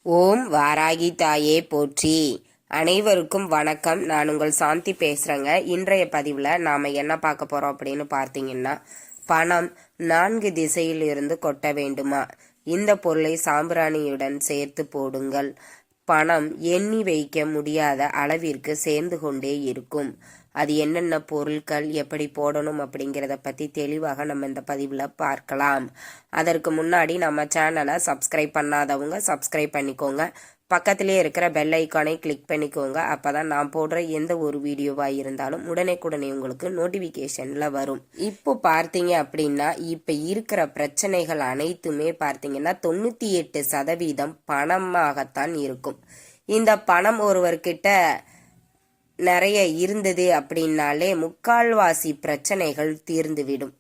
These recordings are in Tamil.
ஓம் வாராகி தாயே போற்றி. அனைவருக்கும் வணக்கம். நான் உங்கள் சாந்தி பேசுகிறேங்க. இன்றைய பதிவில் நாம் என்ன பார்க்க போகிறோம் அப்படின்னு பார்த்தீங்கன்னா, பணம் 4 திசையில் இருந்து கொட்ட வேண்டுமா? இந்த பொருளை சாம்பிராணியுடன் சேர்த்து போடுங்கள். பணம் எண்ணி வைக்க முடியாத அளவிற்கு சேர்ந்து கொண்டே இருக்கும். அது என்னென்ன பொருட்கள், எப்படி போடணும் அப்படிங்கிறத பற்றி தெளிவாக நம்ம இந்த பதிவில் பார்க்கலாம். அதற்கு முன்னாடி நம்ம சேனலை சப்ஸ்கிரைப் பண்ணாதவங்க சப்ஸ்கிரைப் பண்ணிக்கோங்க. பக்கத்திலே இருக்கிற பெல் ஐக்கானை கிளிக் பண்ணிக்கோங்க. அப்போ தான் நான் போடுற எந்த ஒரு வீடியோவாக இருந்தாலும் உடனே உங்களுக்கு நோட்டிஃபிகேஷனில் வரும். இப்போ பார்த்தீங்க அப்படின்னா, இப்போ இருக்கிற பிரச்சனைகள் அனைத்துமே பார்த்தீங்கன்னா 98% பணமாகத்தான் இருக்கும். இந்த பணம் ஒருவர்கிட்ட நிறைய இருந்தது அப்படின்னாலே முக்கால்வாசி பிரச்சனைகள் தீர்ந்துவிடும்.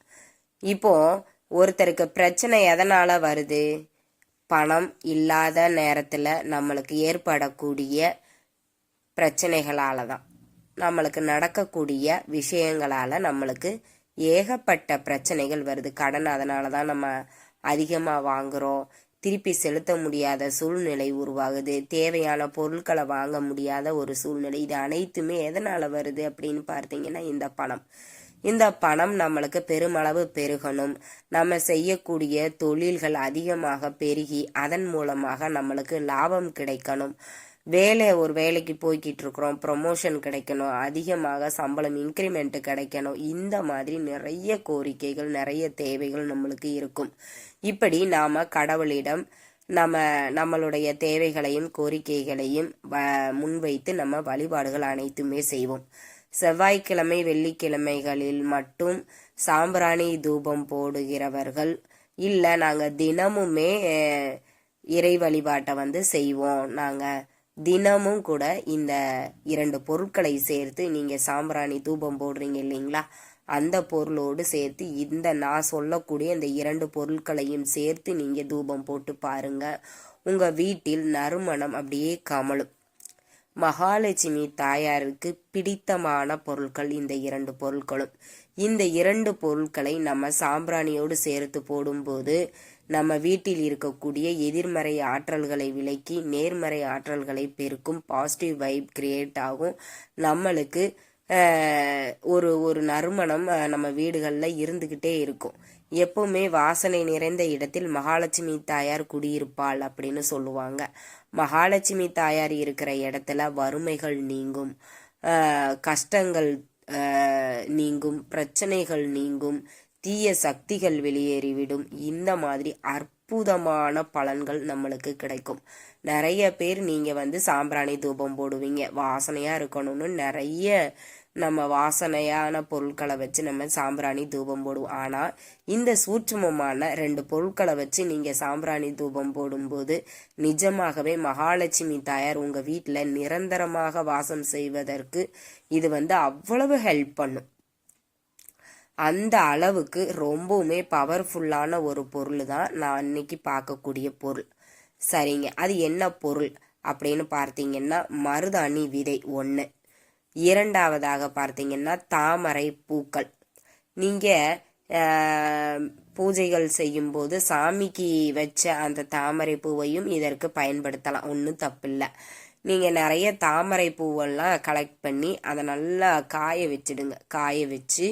இப்போ ஒருத்தருக்கு பிரச்சனை எதனால வருது? பணம் இல்லாத நேரத்தில் நம்மளுக்கு ஏற்படக்கூடிய பிரச்சனைகளால தான், நம்மளுக்கு நடக்கக்கூடிய விஷயங்களால நம்மளுக்கு ஏகப்பட்ட பிரச்சனைகள் வருது. கடன் அதனால தான் நம்ம அதிகமாக வாங்குறோம். திருப்பி செலுத்த முடியாத சூழ்நிலை உருவாகுது. தேவையான பொருட்களை வாங்க முடியாத ஒரு சூழ்நிலை. இது அனைத்துமே எதனால வருது அப்படின்னு பார்த்தீங்கன்னா, இந்த பணம் நம்மளுக்கு பெருமளவு பெருகணும். நம்ம செய்யக்கூடிய தொழில்கள் அதிகமாக பெருகி அதன் மூலமாக நம்மளுக்கு லாபம் கிடைக்கணும். ஒரு வேலைக்கு போய்கிட்டு இருக்கிறோம், ப்ரொமோஷன் கிடைக்கணும், அதிகமாக சம்பளம் இன்க்ரிமெண்ட் கிடைக்கணும். இந்த மாதிரி நிறைய கோரிக்கைகள், நிறைய தேவைகள் நம்மளுக்கு இருக்கும். இப்படி நாம கடவுளிடம் நம்மளுடைய தேவைகளையும் கோரிக்கைகளையும் முன்வைத்து நம்ம வழிபாடுகள் அனைத்துமே செய்வோம். செவ்வாய்க்கிழமை வெள்ளிக்கிழமைகளில் மட்டும் சாம்பிராணி தூபம் போடுகிறவர்கள் இல்லை, நாங்கள் தினமுமே இறை வழிபாட்டை செய்வோம், நாங்கள் தினமும் கூட இந்த 2 பொருட்களை சேர்த்து நீங்கள் சாம்பிராணி தூபம் போடுறீங்க இல்லைங்களா, அந்த பொருளோடு சேர்த்து நான் சொல்லக்கூடிய இந்த 2 பொருட்களையும் சேர்த்து நீங்கள் தூபம் போட்டு பாருங்க. உங்கள் வீட்டில் நறுமணம் அப்படியே கமலும். மகாலட்சுமி தாயாருக்கு பிடித்தமான பொருட்கள் இந்த 2 பொருட்களும். இந்த 2 பொருட்களை நம்ம சாம்பிராணியோடு சேர்த்து போடும்போது நம்ம வீட்டில் இருக்கக்கூடிய எதிர்மறை ஆற்றல்களை விலக்கி நேர்மறை ஆற்றல்களை பெருக்கும். பாசிட்டிவ் வைப் கிரியேட் ஆகும். நம்மளுக்கு ஒரு நறுமணம் நம்ம வீடுகளில் இருந்துக்கிட்டே இருக்கும். எப்பவுமே வாசனை நிறைந்த இடத்தில் மகாலட்சுமி தாயார் குடியிருப்பாள் அப்படின்னு சொல்லுவாங்க. மகாலட்சுமி தாயார் இருக்கிற இடத்துல வறுமைகள் நீங்கும், கஷ்டங்கள் நீங்கும், பிரச்சனைகள் நீங்கும், தீய சக்திகள் வெளியேறிவிடும். இந்த மாதிரி அற்புதமான பலன்கள் நம்மளுக்கு கிடைக்கும். நிறைய பேர் நீங்க சாம்பிராணி தூபம் போடுவீங்க, வாசனையா இருக்கணும்னு நிறைய நம்ம வாசனையான பொருட்களை வச்சு நம்ம சாம்பிராணி தூபம் போடுவோம். ஆனா இந்த சூட்சுமமான 2 பொருட்களை வச்சு நீங்க சாம்பிராணி தூபம் போடும்போது நிஜமாகவே மகாலட்சுமி தாயார் உங்க வீட்டுல நிரந்தரமாக வாசம் செய்வதற்கு இது அவ்வளவு ஹெல்ப் பண்ணும். அந்த அளவுக்கு ரொம்பவுமே பவர்ஃபுல்லான ஒரு பொருள் தான் நான் இன்னைக்கு பார்க்கக்கூடிய பொருள். சரிங்க, அது என்ன பொருள் அப்படின்னு பார்த்தீங்கன்னா, மருதாணி விதை 1. இரண்டாவதாக பார்த்தீங்கன்னா தாமரை பூக்கள். நீங்கள் பூஜைகள் செய்யும்போது சாமிக்கு வச்ச அந்த தாமரை பூவையும் இதற்கு பயன்படுத்தலாம், ஒன்றும் தப்பில்லை. நீங்கள் நிறைய தாமரை பூவெல்லாம் கலெக்ட் பண்ணி அதை நல்லா காய வச்சிடுங்க. காய வச்சு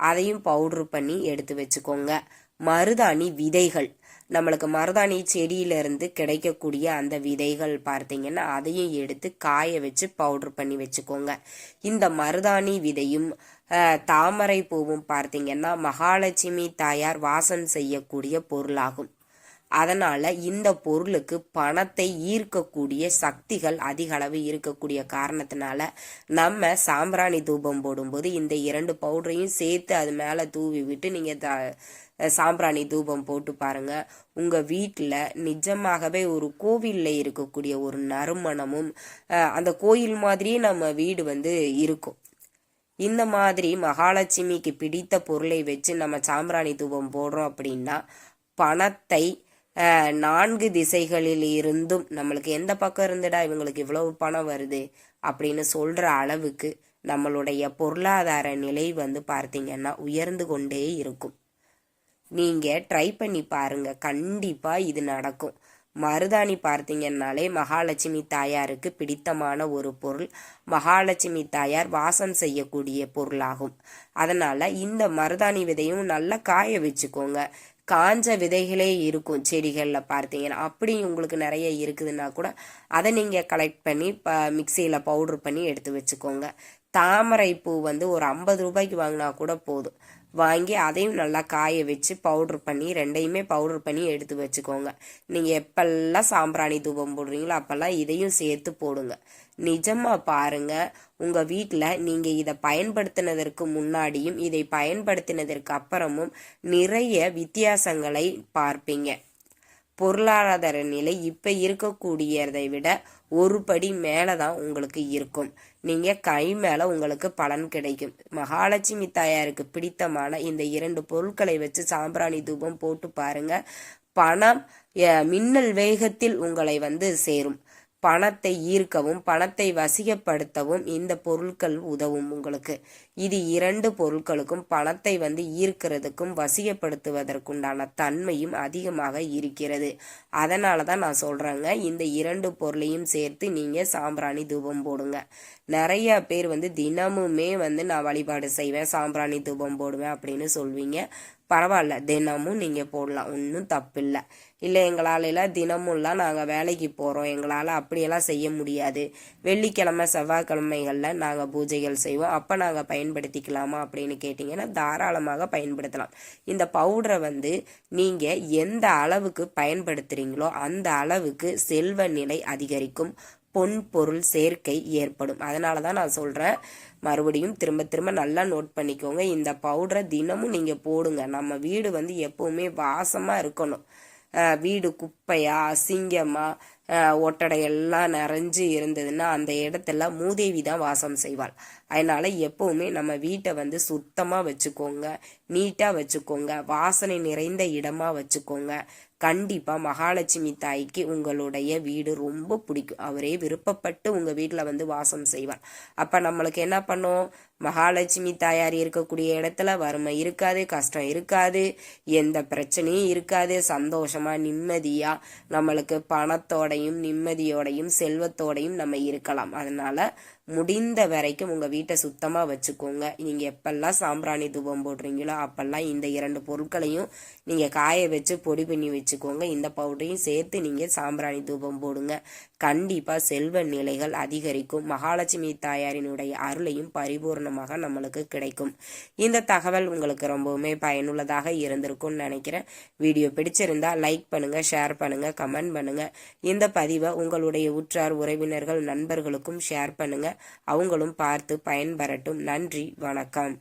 அதையும் பவுட்ரு பண்ணி எடுத்து வச்சுக்கோங்க. மருதாணி விதைகள், நம்மளுக்கு மருதாணி செடியிலிருந்து கிடைக்கக்கூடிய அந்த விதைகள் பார்த்தீங்கன்னா அதையும் எடுத்து காய வச்சு பவுட்ரு பண்ணி வச்சுக்கோங்க. இந்த மருதாணி விதையும் தாமரை பூவும் பார்த்தீங்கன்னா மகாலட்சுமி தாயார் வாசம் செய்யக்கூடிய பொருளாகும். அதனால இந்த பொருளுக்கு பணத்தை ஈர்க்கக்கூடிய சக்திகள் அதிக அளவு இருக்கக்கூடிய காரணத்தினால நம்ம சாம்பிராணி தூபம் போடும்போது இந்த 2 பவுடரையும் சேர்த்து அது மேலே தூவி விட்டு நீங்கள் சாம்பிராணி தூபம் போட்டு பாருங்க. உங்க வீட்டில் நிஜமாகவே ஒரு கோவிலில் இருக்கக்கூடிய ஒரு நறுமணமும் அந்த கோயில் மாதிரியே நம்ம வீடு இருக்கும். இந்த மாதிரி மகாலட்சுமிக்கு பிடித்த பொருளை வச்சு நம்ம சாம்பிராணி தூபம் போடுறோம் அப்படின்னா பணத்தை 4 திசைகளில் இருந்தும் நம்மளுக்கு எந்த பக்கம் இருந்துடா இவங்களுக்கு இவ்வளவு பணம் வருது அப்படின்னு சொல்ற அளவுக்கு நம்மளுடைய பொருளாதார நிலை பார்த்தீங்கன்னா உயர்ந்து கொண்டே இருக்கும். நீங்க ட்ரை பண்ணி பாருங்க, கண்டிப்பா இது நடக்கும். மருதாணி பார்த்தீங்கன்னாலே மகாலட்சுமி தாயாருக்கு பிடித்தமான ஒரு பொருள். மகாலட்சுமி தாயார் வாசம் செய்யக்கூடிய பொருளாகும். அதனால இந்த மருதாணி விதையும் நல்லா காய வச்சுக்கோங்க. காஞ்ச விதைகளே இருக்கும் செடிகளில் பார்த்தீங்கன்னா, அப்படி உங்களுக்கு நிறைய இருக்குதுன்னா கூட அதை நீங்கள் கலெக்ட் பண்ணி மிக்சியில் பவுட்ரு பண்ணி எடுத்து வச்சுக்கோங்க. தாமரை பூ வந்து ஒரு 50 ரூபாய்க்கு வாங்கினா கூட போதும். வாங்கி அதையும் நல்லா காய வச்சு பவுட்ரு பண்ணி, ரெண்டையுமே பவுட்ரு பண்ணி எடுத்து வச்சுக்கோங்க. நீங்கள் எப்பெல்லாம் சாம்பிராணி தூபம் போடுறீங்களோ அப்பெல்லாம் இதையும் சேர்த்து போடுங்க. நிஜமாக பாருங்க, உங்கள் வீட்டில் நீங்கள் இதை பயன்படுத்தினதற்கு முன்னாடியும் இதை பயன்படுத்தினதற்கு அப்புறமும் நிறைய வித்தியாசங்களை பார்ப்பீங்க. பொருளாதார நிலை இப்போ இருக்கக்கூடியதை விட ஒரு படி மேலே தான் உங்களுக்கு இருக்கும். நீங்கள் கை மேலே உங்களுக்கு பலன் கிடைக்கும். மகாலட்சுமி தாயாருக்கு பிடித்தமான இந்த 2 பொருட்களை வச்சு சாம்பிராணி தூபம் போட்டு பாருங்க. பணம் மின்னல் வேகத்தில் உங்களை வந்து சேரும். பணத்தை ஈர்க்கவும் பணத்தை வசியப்படுத்தவும் இந்த பொருட்கள் உதவும் உங்களுக்கு. இது 2 பொருட்களுக்கும் பணத்தை வந்து ஈர்க்கிறதுக்கும் வசியப்படுத்துவதற்குண்டான தன்மையும் அதிகமாக இருக்கிறது. அதனால தான் நான் சொல்கிறேங்க, இந்த 2 பொருளையும் சேர்த்து நீங்கள் சாம்பிராணி தூபம் போடுங்க. நிறைய பேர் வந்து தினமுமே வந்து நான் வழிபாடு செய்வேன், சாம்பிராணி தூபம் போடுவேன் அப்படின்னு சொல்வீங்க. பரவாயில்ல, தினமும் நீங்கள் போடலாம், ஒன்றும் தப்பில்லை. இல்லை எங்களாலெல்லாம் தினமும்லாம் நாங்கள் வேலைக்கு போகிறோம், எங்களால் அப்படியெல்லாம் செய்ய முடியாது, வெள்ளிக்கிழமை செவ்வாய்க்கிழமைகளில் நாங்கள் பூஜைகள் செய்வோம், அப்போ நாங்கள் பயன்படுத்திக்கலாமா அப்படின்னு கேட்டிங்கன்னா தாராளமாக பயன்படுத்தலாம். இந்த பவுடரை வந்து நீங்கள் எந்த அளவுக்கு பயன்படுத்துகிறீங்களோ அந்த அளவுக்கு செல்வ நிலை அதிகரிக்கும், பொன் பொருள் சேர்க்கை ஏற்படும். அதனால தான் நான் சொல்கிறேன், மறுபடியும் திரும்ப திரும்ப நல்லா நோட் பண்ணிக்கோங்க. இந்த பவுடரை தினமும் நீங்கள் போடுங்க. நம்ம வீடு வந்து எப்போவுமே வாசமாக இருக்கணும். வீடு குப்பையா அசிங்கமா ஒட்டடை எல்லாம் நிறைஞ்சு இருந்ததுன்னா அந்த இடத்துல மூதேவி தான் வாசம் செய்வாள். அதனால எப்பவுமே நம்ம வீட்டை வந்து சுத்தமாக வச்சுக்கோங்க, நீட்டாக வச்சுக்கோங்க, வாசனை நிறைந்த இடமா வச்சுக்கோங்க. கண்டிப்பாக மகாலட்சுமி தாய்க்கு உங்களுடைய வீடு ரொம்ப பிடிக்கும். அவரே விருப்பப்பட்டு உங்கள் வீட்டில் வந்து வாசம் செய்வார். அப்போ நம்மளுக்கு என்ன பண்ணும், மகாலட்சுமி தாயார் இருக்கக்கூடிய இடத்துல வறுமை இருக்காது, கஷ்டம் இருக்காது, எந்த பிரச்சனையும் இருக்காது. சந்தோஷமாக நிம்மதியாக நம்மளுக்கு பணத்தோடையும் நிம்மதியோடையும் செல்வத்தோடையும் நம்ம இருக்கலாம். அதனால முடிந்த வரைக்கும் உங்கள் வீட்டை சுத்தமாக வச்சுக்கோங்க. நீங்கள் எப்பெல்லாம் சாம்பிராணி தூபம் போடுறீங்களோ அப்பெல்லாம் இந்த 2 பொருட்களையும் நீங்கள் காய வச்சு பொடி பண்ணி வச்சுக்கோங்க. இந்த பவுடரையும் சேர்த்து நீங்கள் சாம்பிராணி தூபம் போடுங்க. கண்டிப்பாக செல்வ நிலைகள் அதிகரிக்கும். மகாலட்சுமி தாயாரினுடைய அருளையும் பரிபூர்ணமாக நம்மளுக்கு கிடைக்கும். இந்த தகவல் உங்களுக்கு ரொம்பவுமே பயனுள்ளதாக இருந்திருக்கும்னு நினைக்கிறேன். வீடியோ பிடிச்சிருந்தா லைக் பண்ணுங்கள், ஷேர் பண்ணுங்கள், கமெண்ட் பண்ணுங்கள். இந்த பதிவை உங்களுடைய உற்றார் உறவினர்கள் நண்பர்களுக்கும் ஷேர் பண்ணுங்கள். அவங்களும் பார்த்து பயன்பெறட்டும். நன்றி, வணக்கம்.